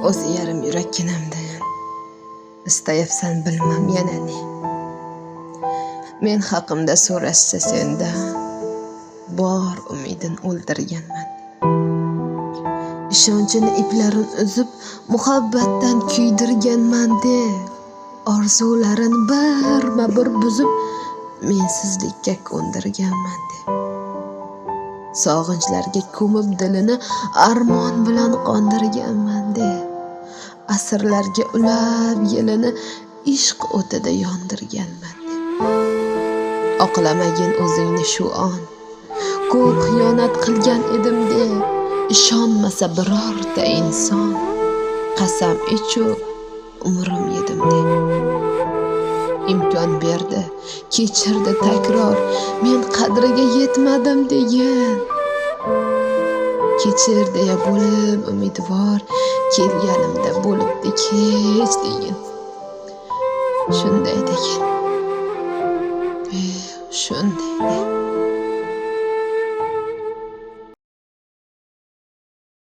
o'zi yarim yurakkinamdan istayapsan bilmam yana ne. Men haqimda so'rashsa senda bor umidin o'ldirganman. Ishonchini iplarin uzib muhabbatdan kuydirganman de. Orzularin birma-bir buzib mensizlikka ko'ndirganman de. Sog'inchlarga ko'mib dilini armon bilan qondirganman de. Asrlarga ulab yelini ishq o'tida yondirganman de. Oqlamagin o'zingni shu on, ko'p xiyonat qilgan edim de. Ishonmasa birorta inson, qasam ichu umrim yedim de. Imkon berdi, kechirdi takror, men qadriga yetmadim degan. Kechir deya bo'lib umidvor, kelganimda bo'libdi kech degan. Shunday degan. Shunday de.